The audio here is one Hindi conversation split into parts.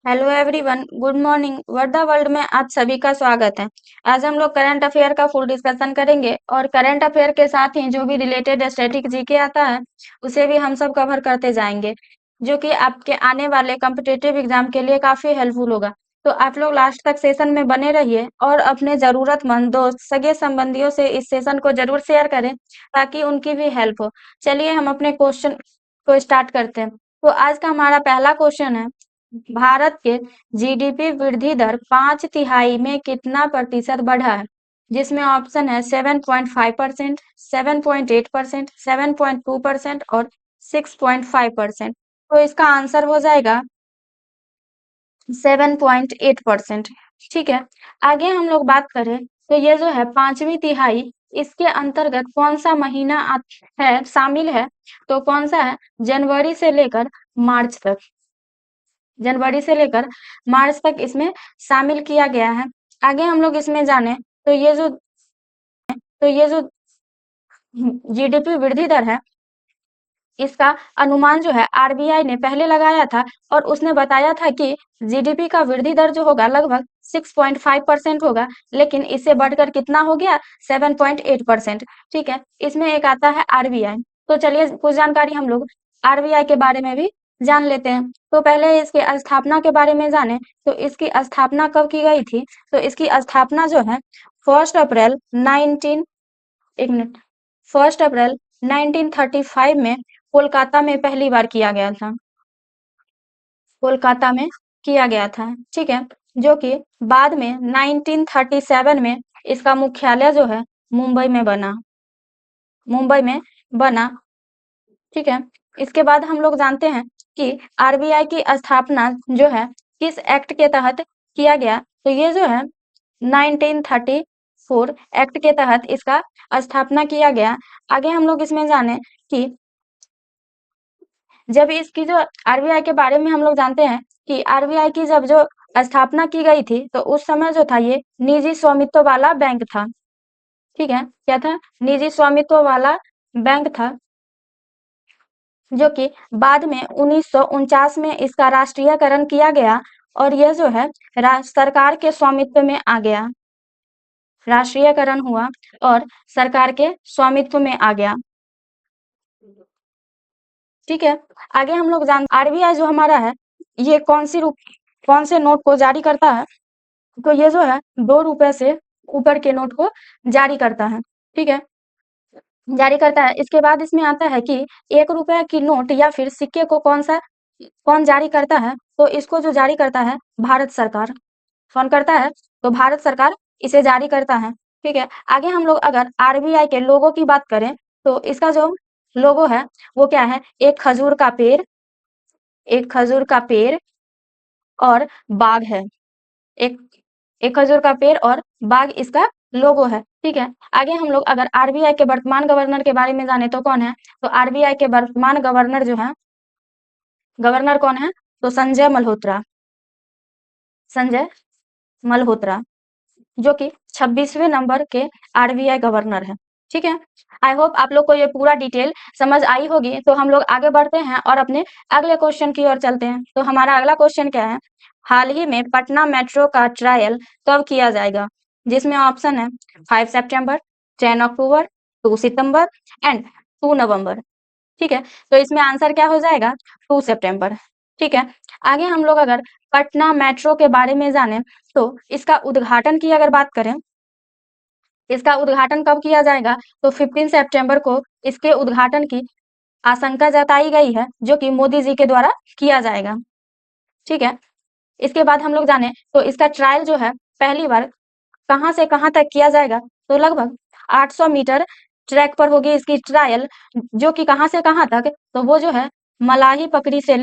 Hello everyone, good morning. World the world में आप सभी का स्वागत है। आज हम लोग करंट अफेयर का फुल डिस्कशन करेंगे और करंट अफेयर के साथ ही जो भी रिलेटेड स्टैटिक जीके आता है उसे भी हम सब कवर करते जाएंगे, जो कि आपके आने वाले कॉम्पिटिटिव एग्जाम के लिए काफी हेल्पफुल होगा। तो आप लोग लास्ट तक सेशन में बने रहिए और अपने जरूरतमंद दोस्त सगे संबंधियों से इस सेशन को जरूर शेयर करें ताकि उनकी भी हेल्प हो। चलिए हम अपने क्वेश्चन को स्टार्ट करते हैं। तो आज का हमारा पहला क्वेश्चन है, भारत के जीडीपी वृद्धि दर 5 तिहाई में कितना प्रतिशत बढ़ा है? जिसमें ऑप्शन है 7.5%, 7.8%, 7.2% और 6.5%। तो इसका आंसर हो जाएगा 7.8%। ठीक है, आगे हम लोग बात करें तो ये जो है 5वीं तिहाई, इसके अंतर्गत कौन सा महीना है शामिल है? तो कौन सा है? जनवरी से लेकर मार्च तक। जनवरी से लेकर मार्च तक इसमें शामिल किया गया है। आगे हम लोग इसमें जाने तो ये जो जीडीपी वृद्धि दर है, इसका अनुमान जो है आरबीआई ने पहले लगाया था और उसने बताया था कि जीडीपी का वृद्धि दर जो होगा लगभग 6.5% होगा, लेकिन इससे बढ़कर कितना हो गया? 7.8%। ठीक है, इसमें एक आता है आरबीआई। तो चलिए कुछ जानकारी हम लोग आरबीआई के बारे में भी जान लेते हैं। तो पहले इसके स्थापना के बारे में जाने तो इसकी स्थापना कब की गई थी? तो इसकी स्थापना जो है 1 अप्रैल 19 एक मिनट 1 अप्रैल 1935 में कोलकाता में पहली बार किया गया था। कोलकाता में किया गया था। ठीक है, जो कि बाद में 1937 में इसका मुख्यालय जो है मुंबई में बना। मुंबई में बना। ठीक है, इसके बाद हम लोग जानते हैं कि आरबीआई की स्थापना जो है किस एक्ट के तहत किया गया? तो ये जो है 1934 एक्ट के तहत इसका स्थापना किया गया। आगे हम लोग इसमें जाने कि जब इसकी जो आरबीआई के बारे में हम लोग जानते हैं कि आरबीआई की जब जो स्थापना की गई थी तो उस समय जो था ये निजी स्वामित्व वाला बैंक था। ठीक है, क्या था? निजी स्वामित्व वाला बैंक था, जो कि बाद में 1949 में इसका राष्ट्रीयकरण किया गया और यह जो है सरकार के स्वामित्व में आ गया। राष्ट्रीयकरण हुआ और सरकार के स्वामित्व में आ गया। ठीक है, आगे हम लोग आरबीआई जो हमारा है ये कौन से नोट को जारी करता है? तो ये जो है 2 रुपए से ऊपर के नोट को जारी करता है। ठीक है, जारी करता है। इसके बाद इसमें आता है कि 1 रुपए की नोट या फिर सिक्के को कौन जारी करता है? तो इसको जो जारी करता है भारत सरकार। कौन करता है? तो भारत सरकार इसे जारी करता है। ठीक है, आगे हम लोग अगर आरबीआई के लोगो की बात करें तो इसका जो लोगो है वो क्या है? एक खजूर का पेड़ और बाघ है। एक एक खजूर का पेड़ और बाघ इसका लोगो है। ठीक है, आगे हम लोग अगर आरबीआई के वर्तमान गवर्नर के बारे में जाने तो कौन है? तो आरबीआई के वर्तमान गवर्नर जो है, गवर्नर कौन है? तो संजय मल्होत्रा। संजय मल्होत्रा, जो कि 26वें नंबर के आरबीआई गवर्नर है। ठीक है, आई होप आप लोग को ये पूरा डिटेल समझ आई होगी। तो हम लोग आगे बढ़ते हैं और अपने अगले क्वेश्चन की ओर चलते हैं। तो हमारा अगला क्वेश्चन क्या है? हाल ही में पटना मेट्रो का ट्रायल कब किया जाएगा? जिसमें ऑप्शन है 5 सितंबर, 10 अक्टूबर, 2 सितंबर एंड 2 नवंबर। ठीक है, तो इसमें आंसर क्या हो जाएगा? 2 सितंबर। ठीक है, आगे हम लोग अगर पटना मेट्रो के बारे में जाने तो इसका उद्घाटन की अगर बात करें, इसका उद्घाटन कब किया जाएगा? तो 15 सितंबर को इसके उद्घाटन की आशंका जताई गई है, जो कि मोदी जी के द्वारा किया जाएगा। ठीक है, इसके बाद हम लोग जाने तो इसका ट्रायल जो है पहली बार कहाँ से कहाँ तक किया जाएगा? तो लगभग 800 मीटर ट्रैक पर होगी इसकी ट्रायल, जो कि कहाँ से कहाँ तक? तो वो जो है मलाही पकड़ी से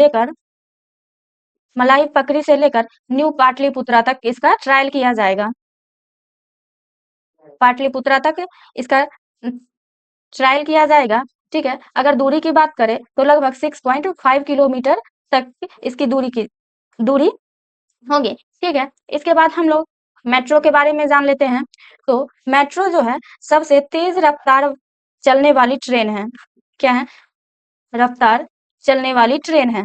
लेकर न्यू पाटलिपुत्रा तक इसका ट्रायल किया जाएगा। पाटलिपुत्रा तक इसका ट्रायल किया जाएगा। ठीक है, अगर दूरी की बात करें तो लगभग 6.5 किलोमीटर तक इसकी दूरी होगी। ठीक है, इसके बाद हम लोग मेट्रो के बारे में जान लेते हैं। तो मेट्रो जो है सबसे तेज रफ्तार चलने वाली ट्रेन है। क्या है? रफ्तार चलने वाली ट्रेन है।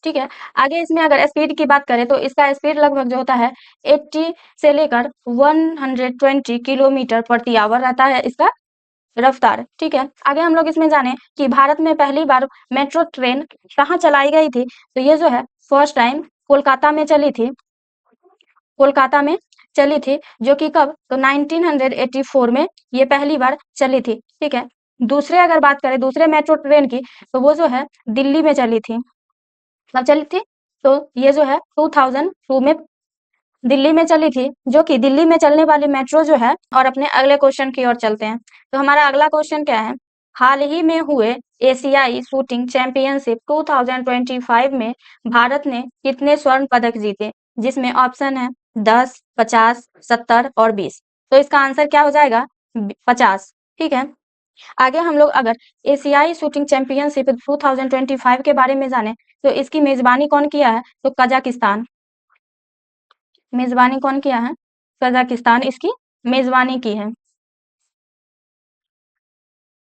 ठीक है। आगे इसमें अगर स्पीड की बात करें तो इसका स्पीड लगभग जो होता है 80 से लेकर 120 किलोमीटर प्रति आवर रहता है इसका रफ्तार। ठीक है। आगे हम लोग इसमें जाने कि भारत में पहली बार मेट्रो ट्रेन कहाँ चलाई गई थी, तो ये जो है फर्स्ट टाइम कोलकाता में चली थी। कोलकाता में चली थी, जो कि कब, तो 1984 में ये पहली बार चली थी। ठीक है। दूसरे अगर बात करें दूसरे मेट्रो ट्रेन की, तो वो जो है दिल्ली में चली थी। कब चली थी, तो ये जो है 2002 में दिल्ली में चली थी, जो कि दिल्ली में चलने वाली मेट्रो जो है। और अपने अगले क्वेश्चन की ओर चलते हैं। तो हमारा अगला क्वेश्चन क्या है, हाल ही में हुए एशियाई शूटिंग चैंपियनशिप 2025 में भारत ने कितने स्वर्ण पदक जीते, जिसमें ऑप्शन है 10, 50, 70 और 20। तो इसका आंसर क्या हो जाएगा, 50। ठीक है। आगे हम लोग अगर एशियाई शूटिंग चैंपियनशिप 2025 के बारे में जाने, तो इसकी मेजबानी कौन किया है, तो कजाकिस्तान। मेजबानी कौन किया है, कजाकिस्तान इसकी मेजबानी की है।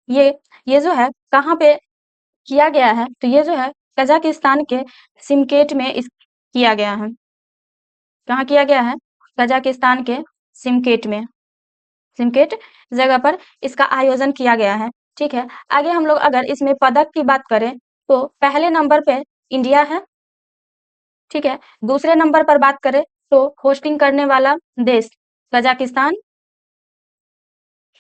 ये जो है कहाँ पे किया गया है, तो ये जो है कजाकिस्तान के सिमकेट में इस किया गया है। कहाँ किया गया है, कजाकिस्तान के सिमकेट में, सिमकेट जगह पर इसका आयोजन किया गया है। ठीक है। आगे हम लोग अगर इसमें पदक की बात करें, तो पहले नंबर पे इंडिया है। ठीक है। दूसरे नंबर पर बात करें तो होस्टिंग करने वाला देश कजाकिस्तान,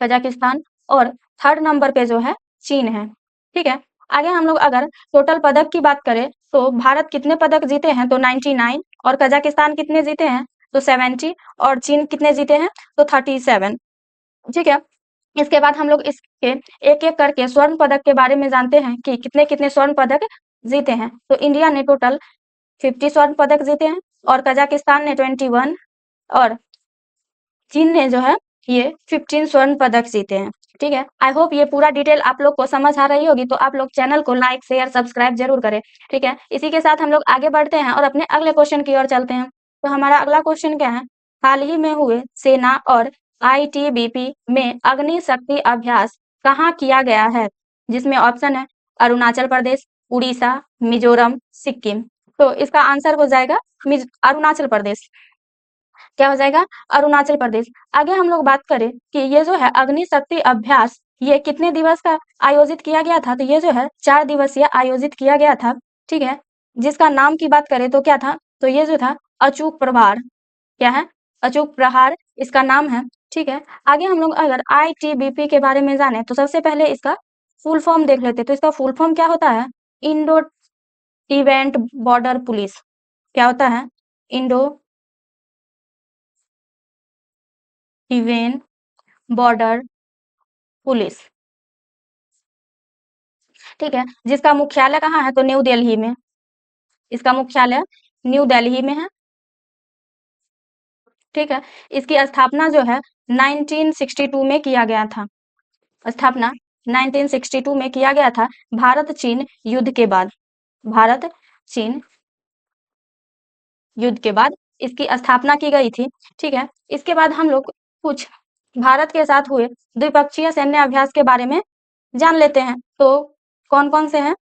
कजाकिस्तान और थर्ड नंबर पे जो है चीन है। ठीक है। आगे हम लोग अगर टोटल पदक की बात करें, तो भारत कितने पदक जीते हैं, तो 99, और कजाकिस्तान कितने जीते हैं, तो 70, और चीन कितने जीते हैं, तो 37। ठीक है। इसके बाद हम लोग इसके एक-एक करके स्वर्ण पदक के बारे में जानते हैं कि कितने-कितने स्वर्ण पदक जीते हैं। तो इंडिया ने टोटल 50 स्वर्ण पदक जीते हैं, और कजाकिस्तान ने 21, और चीन ने जो है ये 15 स्वर्ण पदक जीते हैं। ठीक है। आई होप ये पूरा डिटेल आप लोग को समझ आ रही होगी, तो आप लोग चैनल को लाइक, शेयर, सब्सक्राइब जरूर करें। ठीक है। इसी के साथ हम लोग आगे बढ़ते हैं और अपने अगले क्वेश्चन की ओर चलते हैं। तो हमारा अगला क्वेश्चन क्या है, हाल ही में हुए सेना और आईटीबीपी में अग्नि शक्ति अभ्यास कहाँ किया गया है, जिसमें ऑप्शन है अरुणाचल प्रदेश, उड़ीसा, मिजोरम, सिक्किम। तो इसका आंसर हो जाएगा अरुणाचल प्रदेश। क्या हो जाएगा, अरुणाचल प्रदेश। आगे हम लोग बात करें कि ये जो है अग्नि शक्ति अभ्यास, ये कितने दिवस का आयोजित किया गया था, तो ये जो है 4 दिवसीय आयोजित किया गया था। ठीक है। जिसका नाम की बात करें तो क्या था, तो ये जो था अचूक प्रहार। क्या है, अचूक प्रहार इसका नाम है। ठीक है। आगे हम लोग अगर आईटीबीपी के बारे में जाने, तो सबसे पहले इसका फुल फॉर्म देख लेते। तो इसका फुल फॉर्म क्या होता है, इंडो टिबेट बॉर्डर पुलिस। क्या होता है, इंडो टिबेट बॉर्डर पुलिस। ठीक है। जिसका मुख्यालय कहाँ है, तो न्यू दिल्ली में। इसका मुख्यालय न्यू दिल्ली में है। ठीक है। इसकी स्थापना जो है 1962 में किया गया था। स्थापना 1962 में किया गया था, भारत चीन युद्ध के बाद। भारत चीन युद्ध के बाद इसकी स्थापना की गई थी। ठीक है। इसके बाद हम लोग कुछ भारत के साथ हुए द्विपक्षीय सैन्य अभ्यास के बारे में जान लेते हैं। तो कौन कौन से हैं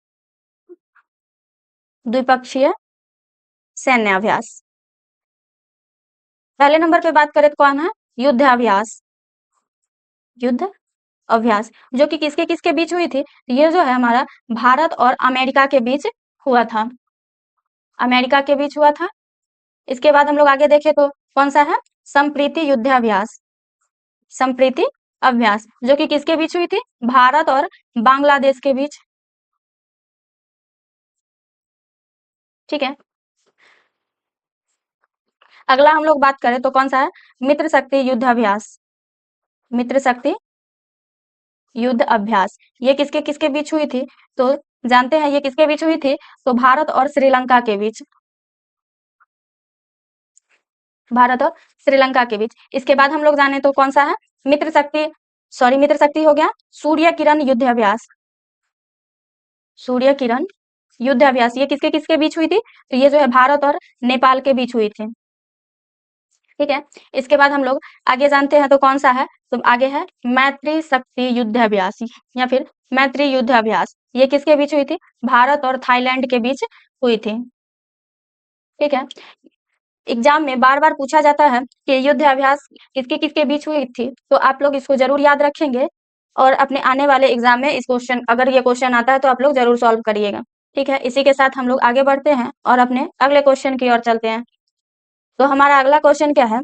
द्विपक्षीय सैन्य अभ्यास। पहले नंबर पे बात करें तो कौन है, युद्ध अभ्यास। युद्ध अभ्यास जो कि किसके किसके बीच हुई थी, ये जो है हमारा भारत और अमेरिका के बीच हुआ था। अमेरिका के बीच हुआ था। इसके बाद हम लोग आगे देखें तो कौन सा है, संप्रीति युद्धाभ्यास। संप्रीति अभ्यास जो कि किसके बीच हुई थी, भारत और बांग्लादेश के बीच। ठीक है। अगला हम लोग बात करें तो कौन सा है, मित्र शक्ति युद्धाभ्यास। मित्र शक्ति युद्ध अभ्यास ये किसके किसके बीच हुई थी, तो जानते हैं ये किसके बीच हुई थी, तो भारत और श्रीलंका के बीच। भारत और श्रीलंका के बीच। इसके बाद हम लोग जाने तो कौन सा है, मित्र शक्ति हो गया सूर्य किरण युद्ध अभ्यास। सूर्य किरण युद्ध अभ्यास ये किसके किसके बीच हुई थी, तो ये जो है भारत और नेपाल के बीच हुई थी। ठीक है। इसके बाद हम लोग आगे जानते हैं तो कौन सा है, तो आगे है मैत्री शक्ति युद्ध अभ्यास या फिर मैत्री युद्ध अभ्यास। ये किसके बीच हुई थी, भारत और थाईलैंड के बीच हुई थी। ठीक है। एग्जाम में बार-बार पूछा जाता है कि युद्ध अभ्यास किसके-किसके बीच हुई थी, तो आप लोग इसको ज़रूर याद रखेंगे और अपने आने वाले एग्जाम में इस क्वेश्चन अगर ये क्वेश्चन आता है तो आप लोग ज़रूर सॉल्व करिएगा। ठीक है, इसी के साथ हम लोग आगे बढ़ते हैं और अपने अगले क्वेश्चन की ओर चलते हैं। तो हमारा अगला क्वेश्चन क्या है?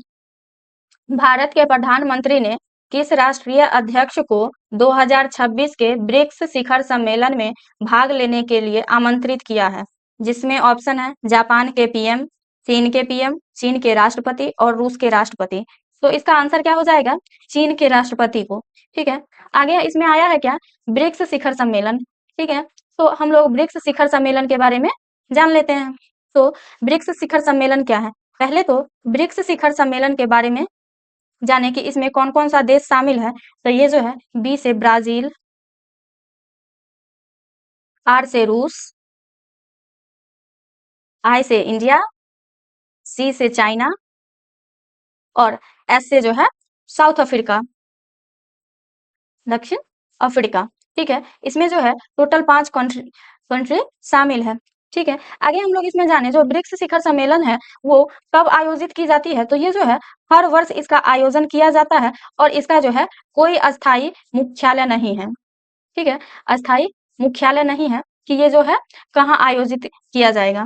भारत के प्रधानमंत्री ने किस राष्ट्रीय अध्यक्ष को 2026 के ब्रिक्स शिखर सम्मेलन में भाग लेने के लिए आमंत्रित किया है? जिसमें ऑप्शन है जापान के पीएम, चीन के पीएम, चीन के राष्ट्रपति और रूस के राष्ट्रपति। तो इसका आंसर क्या हो जाएगा? चीन के राष्ट्रपति को। ठीक है, आगे इसमें आया है क्या? ब्रिक्स शिखर सम्मेलन। ठीक है, तो हम लोग ब्रिक्स शिखर सम्मेलन के बारे में जान लेते हैं। तो ब्रिक्स शिखर सम्मेलन क्या है? पहले तो ब्रिक्स शिखर सम्मेलन के बारे में जाने कि इसमें कौन-कौन सा देश शामिल है। तो ये जो है बी से ब्राजील, आर से रूस, आई से इंडिया, सी से चाइना और एस से जो है साउथ अफ्रीका, दक्षिण अफ्रीका। ठीक है, इसमें जो है टोटल 5 कंट्री शामिल है। ठीक है, आगे हम लोग इसमें जाने जो ब्रिक्स शिखर सम्मेलन है वो कब आयोजित की जाती है? तो ये जो है हर वर्ष इसका आयोजन किया जाता है और इसका जो है कोई अस्थायी मुख्यालय नहीं है। ठीक है, अस्थायी मुख्यालय नहीं है कि ये जो है कहाँ आयोजित किया जाएगा।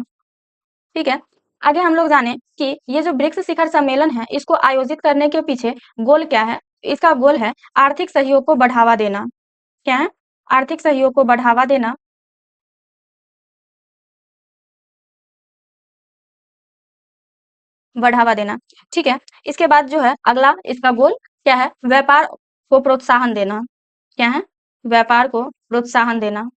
ठीक है, आगे हम लोग जाने कि ये जो ब्रिक्स शिखर सम्मेलन है इसको आयोजित करने के पीछे गोल क्या है? इसका गोल है आर्थिक सहयोग को बढ़ावा देना। क्या है? आर्थिक सहयोग को बढ़ावा देना। बढ़ावा देना। ठीक है, इसके बाद जो है अगला इसका गोल क्या है? व्यापार को प्रोत्साहन देना। क्या है? व्यापार को प्रोत्साहन देना।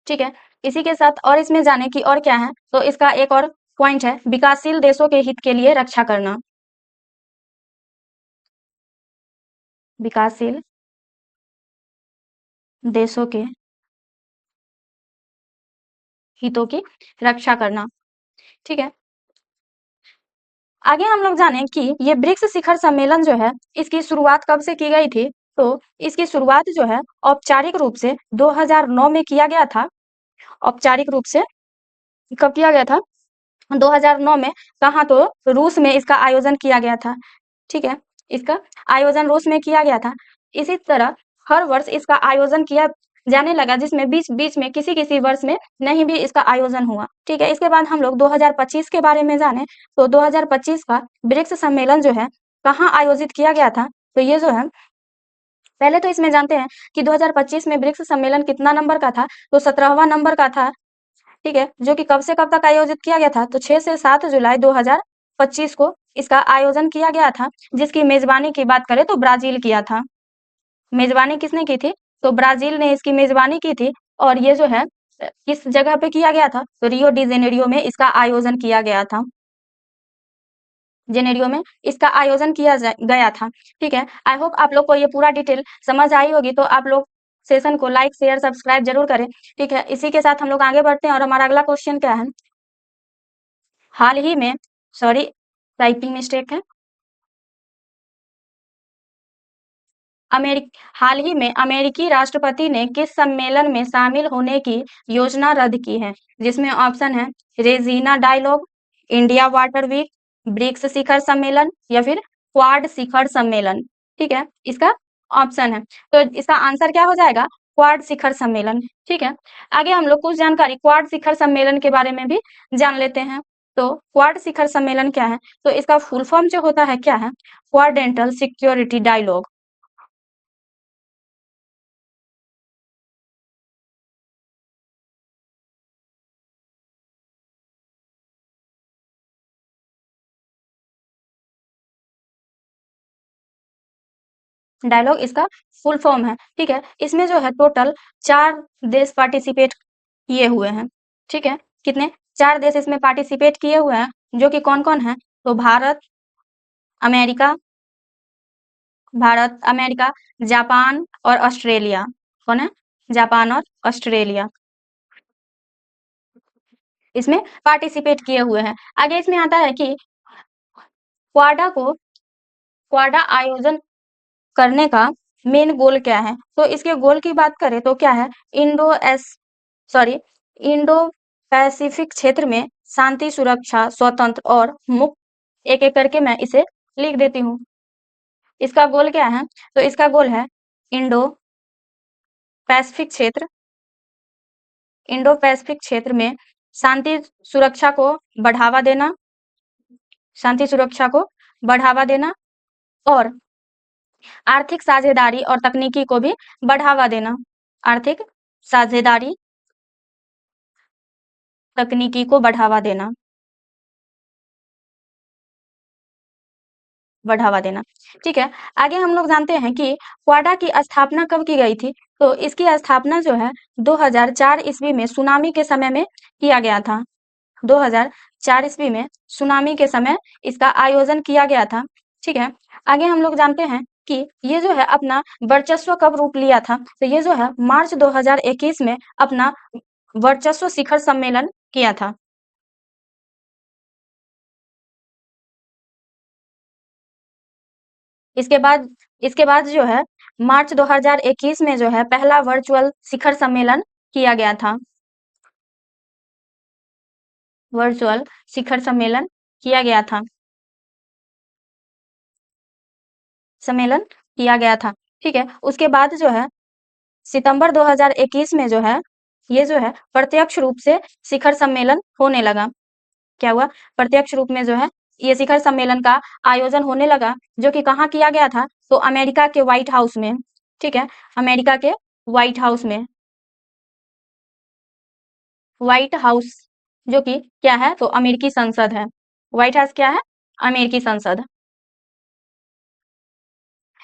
ठीक है, इसी के साथ और इसमें जाने की और क्या है? तो इसका एक और पॉइंट है विकासशील देशों के हित के लिए रक्षा करना। विकासशील देशों के हितों की रक्षा करना। ठीक है, आगे हम लोग जाने कि ये ब्रिक्स शिखर सम्मेलन जो है इसकी शुरुआत कब से की गई थी? तो इसकी शुरुआत जो है औपचारिक रूप से 2009 में किया गया था। औपचारिक रूप से कब किया गया था? 2009 में। कहाँ? तो रूस में इसका आयोजन किया गया था। ठीक है, इसका आयोजन रूस में किया गया था। इसी तरह हर वर्ष इसका आयोजन किया जाने लगा जिसमें बीच-बीच में किसी-किसी वर्ष में नहीं भी इसका आयोजन हुआ। ठीक है, इसके बाद हम लोग 2025 के बारे में जाने तो 2025 का ब्रिक्स सम्मेलन जो है कहाँ आयोजित किया गया था? तो ये जो है पहले तो इसमें जानते हैं कि 2025 में ब्रिक्स सम्मेलन कितना नंबर का था? तो 17वां नंबर का था। ठीक है, जो कि कब से कब तक आयोजित किया गया था? तो 6 से 7 जुलाई 2025 को इसका आयोजन किया गया था, जिसकी मेज़बानी की बात करें तो ब्राज़ील किया था। मेज़बानी किसने की थी? तो ब्राज़ील ने इसकी मेज़बानी की थी और ये जो है किस जगह पे किया गया था? तो रियो डी जेनेरियो में इसका आयोजन किया गया था। जेनेरियो में इसका आयोजन किया गया था। ठीक है, आई होप आप लोग को ये पूरा डिटेल समझ आई होगी, तो आप लोग सेशन को लाइक, शेयर, सब्सक्राइब ज़रूर करें। ठीक है, इसी के साथ हम लोग आगे बढ़ते हैं और हमारा अगला क्वेश्चन क्या है? हाल ही में सॉरी टाइपिंग मिस्टेक है। हाल ही में अमेरिकी राष्ट्रपति ने किस सम्मेलन में शामिल होने की योजना रद्द की है? जिसमें ऑप्शन है Raisina dialogue, India water week, BRICS शिखर सम्मेलन या फिर क्वाड शिखर सम्मेलन। ठीक है, इसका ऑप्शन है। तो इसका आंसर क्या हो जाएगा? क्वाड शिखर सम्मेलन। ठीक है, आगे हम लोग कुछ जानकारी क्वाड शिखर सम्मेलन के बारे में भी जान लेते हैं। तो क्वाड शिखर सम्मेलन क्या है? तो इसका फुल फॉर्म जो होता है क्या है? Quadrilateral security dialogue. डायलॉग इसका फुल फॉर्म है। ठीक है, इसमें जो है टोटल 4 देश पार्टिसिपेट किए हुए हैं। ठीक है, कितने? 4 देश इसमें पार्टिसिपेट किए हुए हैं, जो कि कौन-कौन है? तो अमेरिका भारत, अमेरिका, जापान और ऑस्ट्रेलिया। कौन है? जापान और ऑस्ट्रेलिया इसमें पार्टिसिपेट किए हुए हैं। आगे इसमें आता है कि क्वाडा को क्वाडा आयोजन करने का मेन गोल क्या है? तो इसके गोल की बात करें तो क्या है? Indo S sorry Indo Pacific क्षेत्र में शांति, सुरक्षा, स्वतंत्र और मुक्त, एक एक करके मैं इसे लिख देती हूँ। इसका गोल क्या है? तो इसका गोल है इंडो पैसिफिक क्षेत्र, इंडो पैसिफिक क्षेत्र में शांति सुरक्षा को बढ़ावा देना, शांति सुरक्षा को बढ़ावा देना और आर्थिक साझेदारी और तकनीकी को भी बढ़ावा देना, आर्थिक साझेदारी तकनीकी को बढ़ावा देना, बढ़ावा देना। ठीक है, आगे हम लोग जानते हैं कि क्वाडा की स्थापना कब की गई थी? तो इसकी स्थापना जो है 2004 ईस्वी में सुनामी के समय में किया गया था। 2004 ईस्वी में सुनामी के समय इसका आयोजन किया गया था। ठीक है, आगे हम लोग जानते हैं कि ये जो है अपना वर्चस्व कब रूप लिया था? तो ये जो है मार्च 2021 में अपना वर्चस्व शिखर सम्मेलन किया था। इसके बाद जो है मार्च 2021 में जो है पहला वर्चुअल शिखर सम्मेलन किया गया था। वर्चुअल शिखर सम्मेलन किया गया था। सम्मेलन किया गया था। ठीक है, उसके बाद जो है सितंबर 2021 में जो है ये जो है प्रत्यक्ष रूप से शिखर सम्मेलन होने लगा। क्या हुआ? प्रत्यक्ष रूप में जो है ये शिखर सम्मेलन का आयोजन होने लगा, जो कि कहाँ किया गया था? तो अमेरिका के व्हाइट हाउस में। ठीक है, अमेरिका के व्हाइट हाउस में, व्हाइट हाउस जो कि क्या है? तो अमेरिकी संसद है। व्हाइट हाउस क्या है? अमेरिकी संसद।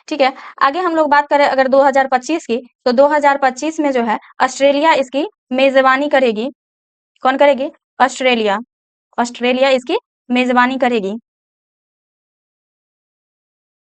ठीक है, आगे हम लोग बात करें अगर 2025 की, तो 2025 में जो है ऑस्ट्रेलिया इसकी मेजबानी करेगी। कौन करेगी? ऑस्ट्रेलिया। ऑस्ट्रेलिया इसकी मेजबानी करेगी।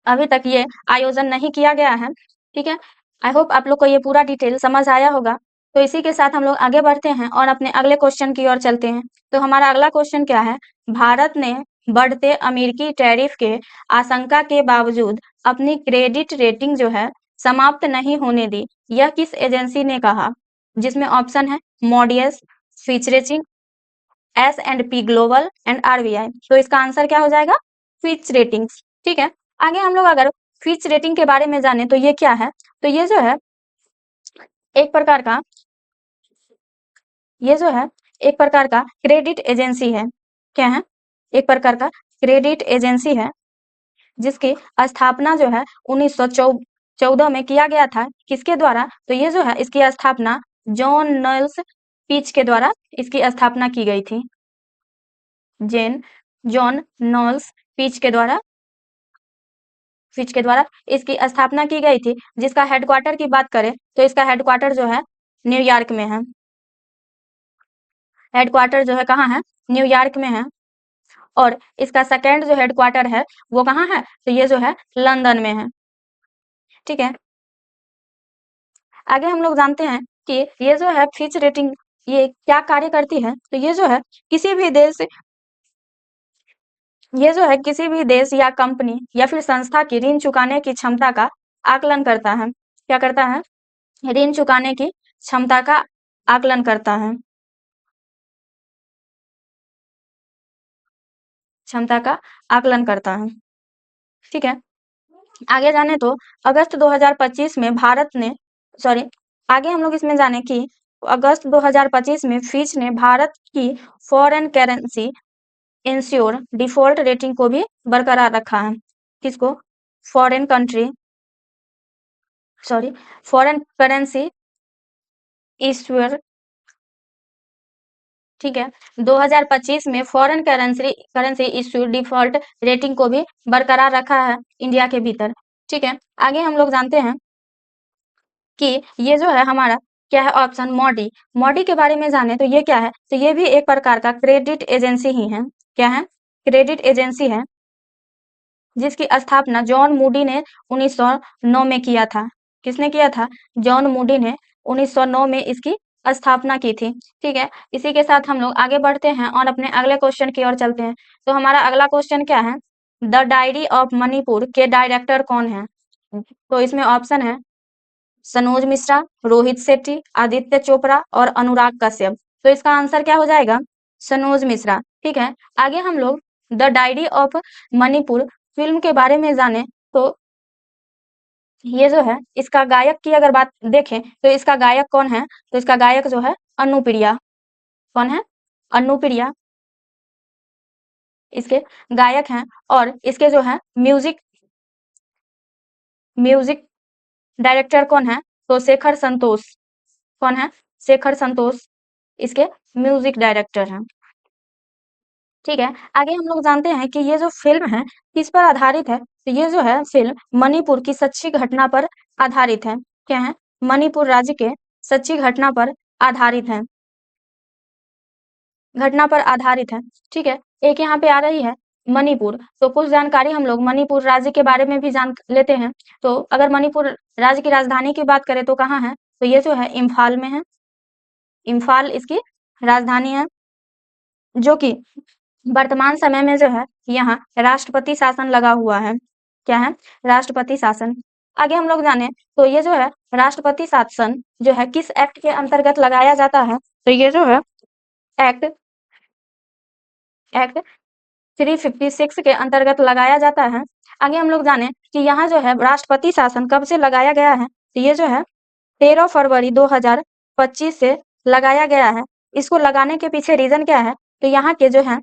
अभी तक ये आयोजन नहीं किया गया है। ठीक है, आई होप आप लोग को ये पूरा डिटेल समझ आया होगा। तो इसी के साथ हम लोग आगे बढ़ते हैं और अपने अगले क्वेश्चन की ओर चलते हैं। तो हमारा अगला क्वेश्चन क्या है? भारत ने बढ़ते अमेरिकी टैरिफ के आशंका के बावजूद अपनी क्रेडिट रेटिंग जो है समाप्त नहीं होने दी, यह किस एजेंसी ने कहा? जिसमें ऑप्शन है Moody's, Fitch rating, S&P global and RBI। तो इसका आंसर क्या हो जाएगा? Fitch ratings. ठीक है, आगे हम लोग अगर फिच रेटिंग के बारे में जाने तो ये क्या है? तो ये जो है एक प्रकार का ये जो है एक प्रकार का क्रेडिट एजेंसी है। क्या है? एक प्रकार का क्रेडिट एजेंसी है, जिसकी स्थापना जो है 1914 में किया गया था। किसके द्वारा? तो ये जो है इसकी स्थापना जॉन नॉल्स पिच के द्वारा इसकी स्थापना की गई थी। जॉन नॉल्स पिच के द्वारा इसकी स्थापना की गई थी। जिसका हेडक्वार्टर की बात करें तो इसका हेडक्वार्टर जो है न्यूयॉर्क में है। हेडक्वार्टर जो है कहाँ है? न्यूयॉर्क में है। और इसका सेकेंड जो हेडक्वार्टर है वो कहाँ है? तो ये जो है लंदन में है। ठीक है, आगे हम लोग जानते हैं कि ये जो है फिच रेटिंग ये क्या कार्य करती है? तो ये जो है किसी भी देश ये जो है किसी भी देश या कंपनी या फिर संस्था की ऋण चुकाने की क्षमता का आकलन करता है। क्या करता है? ऋण चुकाने की क्षमता का आकलन करता है। क्षमता का आकलन करता है। ठीक है, आगे जाने तो अगस्त 2025 में भारत ने सॉरी आगे हम लोग इसमें जाने कि अगस्त 2025 में फिच ने भारत की foreign currency ensure default rating को भी बरकरार रखा है। किसको? फॉरेन कंट्री फॉरेन करेंसी ईश्वर। ठीक है, 2025 में foreign currency issue default rating को भी बरकरार रखा है इंडिया के भीतर। ठीक है, आगे हम लोग जानते हैं कि ये जो है हमारा क्या है? ऑप्शन मॉडी। मॉडी के बारे में जाने तो ये क्या है? तो ये भी एक प्रकार का क्रेडिट एजेंसी ही है। क्या है? क्रेडिट एजेंसी है, जिसकी स्थापना जॉन मूडी ने 1909 में किया था। किसने किया था? जॉन मूडी ने 1909 में इसकी स्थापना की थी। ठीक है, इसी के साथ हम लोग आगे बढ़ते हैं और अपने अगले क्वेश्चन की ओर चलते हैं। तो हमारा अगला क्वेश्चन क्या है? द डायरी ऑफ मणिपुर के डायरेक्टर कौन है? तो इसमें ऑप्शन है सनोज मिश्रा, रोहित शेट्टी, आदित्य चोपड़ा और अनुराग कश्यप। तो इसका आंसर क्या हो जाएगा? सनोज मिश्रा। ठीक है, आगे हम लोग the diary of Manipur film के बारे में जाने तो ये जो है इसका गायक की अगर बात देखें तो इसका गायक कौन है? तो इसका गायक जो है अनुप्रिया। कौन है? अनुप्रिया इसके गायक हैं। और इसके जो है म्यूजिक डायरेक्टर कौन है? तो शेखर संतोष। कौन है? शेखर संतोष इसके म्यूजिक डायरेक्टर हैं। ठीक है, आगे हम लोग जानते हैं कि ये जो फिल्म है किस पर आधारित है। तो ये जो है फिल्म मणिपुर की सच्ची घटना पर आधारित है। क्या है? मणिपुर राज्य के सच्ची घटना पर आधारित है। घटना पर आधारित है। ठीक है, एक यहाँ पे आ रही है मणिपुर। तो कुछ जानकारी हम लोग मणिपुर राज्य के बारे में भी जान लेते हैं। तो अगर मणिपुर राज्य की राजधानी की बात करें तो कहाँ है? तो ये जो है इम्फाल में है। इम्फाल इसकी राजधानी है, जो कि वर्तमान समय में जो है यहाँ राष्ट्रपति शासन लगा हुआ है। क्या है? राष्ट्रपति शासन। आगे हम लोग जाने तो ये जो है राष्ट्रपति शासन जो है किस एक्ट के अंतर्गत लगाया जाता है? तो ये जो है एक्ट 356 के अंतर्गत लगाया जाता है। आगे हम लोग जाने कि यहाँ जो है राष्ट्रपति शासन कब से लगाया गया है? तो ये जो है 13 फरवरी 2025 से लगाया गया है। इसको लगाने के पीछे रीजन क्या है? तो यहाँ के जो है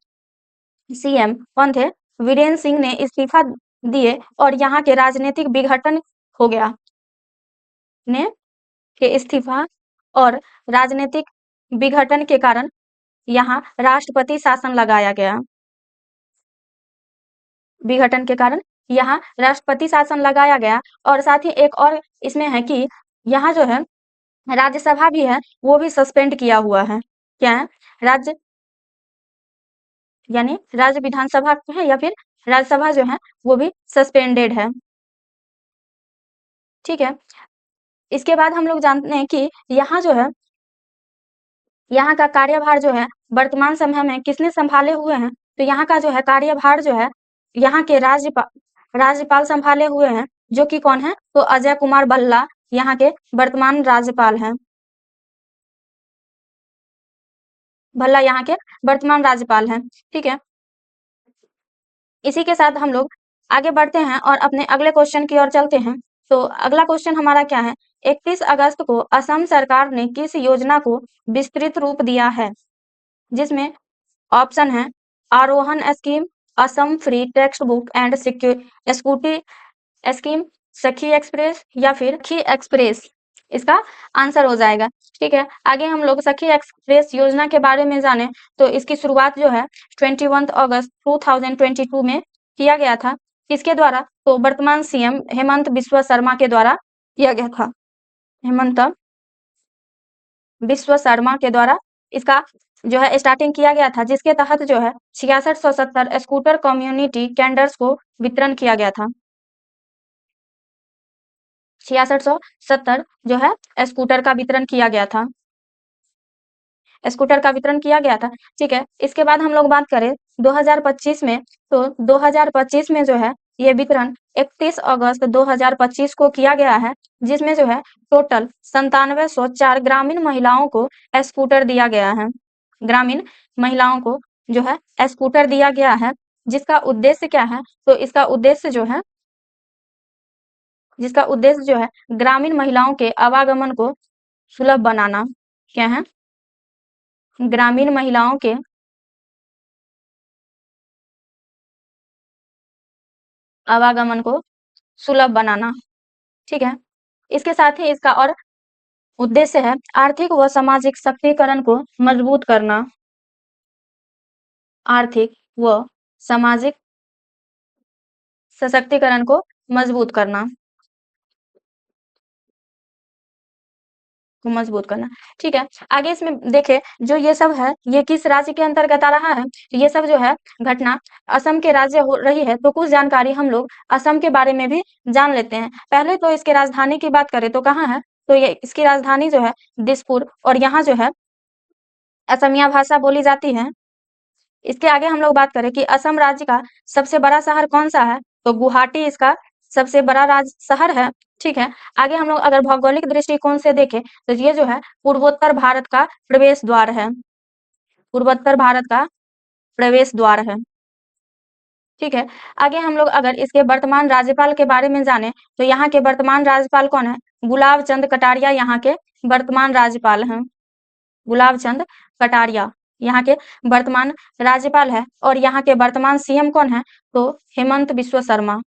सीएम कौन थे? वीरेंद्र सिंह ने इस्तीफा दिए और यहाँ के राजनीतिक विघटन हो गया ने के इस्तीफा और राजनीतिक विघटन के कारण यहाँ राष्ट्रपति शासन लगाया गया। विघटन के कारण यहाँ राष्ट्रपति शासन लगाया गया। और साथ ही एक और इसमें है कि यहाँ जो है राज्यसभा भी है वो भी सस्पेंड किया हुआ है। क्या है? राज्य यानी राज्य विधानसभा है या फिर राज्यसभा जो है वो भी सस्पेंडेड है। ठीक है, इसके बाद हम लोग जानते हैं कि यहाँ जो है यहाँ का कार्यभार जो है वर्तमान समय में किसने संभाले हुए हैं? तो यहाँ का जो है कार्यभार जो है यहाँ के राज्यपाल संभाले हुए हैं, जो कि कौन है? तो अजय कुमार भल्ला यहाँ के वर्तमान राज्यपाल हैं। भल्ला यहाँ के वर्तमान राज्यपाल हैं। ठीक है, इसी के साथ हम लोग आगे बढ़ते हैं और अपने अगले क्वेश्चन की ओर चलते हैं। तो अगला क्वेश्चन हमारा क्या है? 31 अगस्त को असम सरकार ने किस योजना को विस्तृत रूप दिया है? जिसमें ऑप्शन है आरोहण scheme, Assam free text book and scooty scheme, सखी एक्सप्रेस या फिर सखी एक्सप्रेस इसका आंसर हो जाएगा। ठीक है, आगे हम लोग सखी एक्सप्रेस योजना के बारे में जाने तो इसकी शुरुआत जो है 21 अगस्त 2022 में किया गया था। किसके द्वारा? तो वर्तमान सीएम हेमंत बिस्वा शर्मा के द्वारा किया गया था। हेमंत बिस्वा शर्मा के द्वारा इसका जो है स्टार्टिंग किया गया था, जिसके तहत जो है 6670 स्कूटर कम्युनिटी कैंडर्स को वितरण किया गया था। 6670 जो है स्कूटर का वितरण किया गया था। स्कूटर का वितरण किया गया था। ठीक है, इसके बाद हम लोग बात करें 2025 में, तो 2025 में जो है ये वितरण 31 अगस्त 2025 को किया गया है, जिसमें जो है टोटल 9704 ग्रामीण महिलाओं को स्कूटर दिया गया है। ग्रामीण महिलाओं को जो है स्कूटर दिया गया है, जिसका उद्देश्य क्या है? तो इसका उद्देश्य जो है ग्रामीण महिलाओं के आवागमन को सुलभ बनाना। क्या है? ग्रामीण महिलाओं के आवागमन को सुलभ बनाना। ठीक है, इसके साथ ही इसका और उद्देश्य है आर्थिक व सामाजिक सशक्तिकरण को मजबूत करना। आर्थिक व सामाजिक सशक्तिकरण को मजबूत करना। ठीक है, आगे इसमें देखें जो ये सब है ये किस राज्य के अंतर्गत आ रहा है? ये सब जो है घटना असम के राज्य हो रही है। तो कुछ जानकारी हम लोग असम के बारे में भी जान लेते हैं। पहले तो इसके राजधानी की बात करें तो कहाँ है? तो ये इसकी राजधानी जो है दिसपुर, और यहाँ जो है असमिया भाषा बोली जाती है। इसके आगे हम लोग बात करें कि असम राज्य का सबसे बड़ा शहर कौन सा है? तो गुवाहाटी इसका सबसे बड़ा शहर है। ठीक है। आगे हम लोग अगर भौगोलिक दृष्टिकोण से देखें तो ये जो है पूर्वोत्तर भारत का प्रवेश द्वार है। पूर्वोत्तर भारत का प्रवेश द्वार है। ठीक है। आगे हम लोग अगर इसके वर्तमान राज्यपाल के बारे में जाने तो यहाँ के वर्तमान राज्यपाल कौन है? गुलाब चंद कटारिया यहाँ के वर्तमान राज्यपाल हैं। गुलाब चंद कटारिया यहाँ के वर्तमान राज्यपाल है और यहाँ के वर्तमान सीएम कौन है? तो हेमंत बिश्व शर्मा।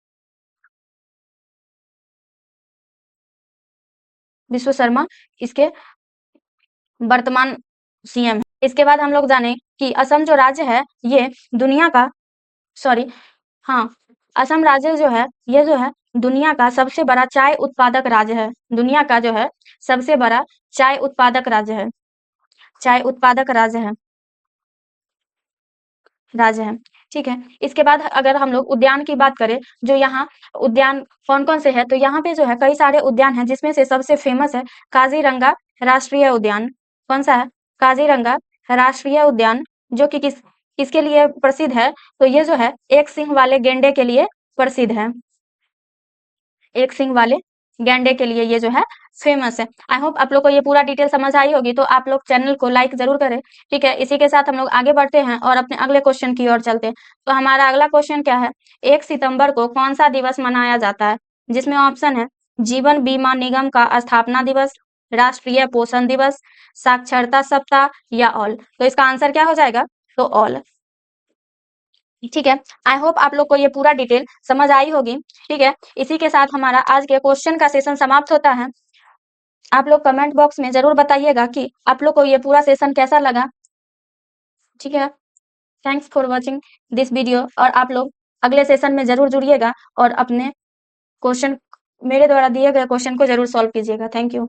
विश्व शर्मा इसके वर्तमान सीएम है। इसके बाद हम लोग जाने कि असम जो राज्य है ये दुनिया का हाँ, असम राज्य जो है ये जो है दुनिया का सबसे बड़ा चाय उत्पादक राज्य है। दुनिया का जो है सबसे बड़ा चाय उत्पादक राज्य है। चाय उत्पादक राज्य है। ठीक है। इसके बाद अगर हम लोग उद्यान की बात करें, जो यहाँ उद्यान कौन-कौन से हैं, तो यहाँ पे जो है कई सारे उद्यान हैं जिसमें से सबसे फेमस है काज़ीरंगा राष्ट्रीय उद्यान। कौन-सा है? काज़ीरंगा राष्ट्रीय उद्यान, जो कि किसके लिए प्रसिद्ध है? तो ये जो है एक सींग वाले गैंडे के लिए प्रसिद्ध है। एक सींग वाले गैंडे के लिए ये जो है फेमस है। आई होप आप लोग को ये पूरा डिटेल समझ आई होगी, तो आप लोग चैनल को लाइक ज़रूर करें, ठीक है? इसी के साथ हम लोग आगे बढ़ते हैं और अपने अगले क्वेश्चन की ओर चलते हैं। तो हमारा अगला क्वेश्चन क्या है? 1 सितंबर को कौन-सा दिवस मनाया जाता है? जिसमें ऑप्शन है जीवन बीमा निगम का स्थापना दिवस, राष्ट्रीय पोषण दिवस, साक्षरता सप्ताह या ऑल। तो इसका आंसर क्या हो जाएगा? तो ऑल। ठीक है। आई होप आप लोग को ये पूरा डिटेल समझ आई होगी, ठीक है। इसी के साथ हमारा आज के क्वेश्चन का सेशन समाप्त होता है। आप लोग कमेंट बॉक्स में जरूर बताइएगा कि आप लोग को ये पूरा सेशन कैसा लगा, ठीक है। Thanks for watching this video और आप लोग अगले सेशन में जरूर जुड़िएगा और अपने क्वेश्चन मेरे द्वारा दिए गए क्वेश्चन को जरूर सॉल्व कीजिएगा। Thank you.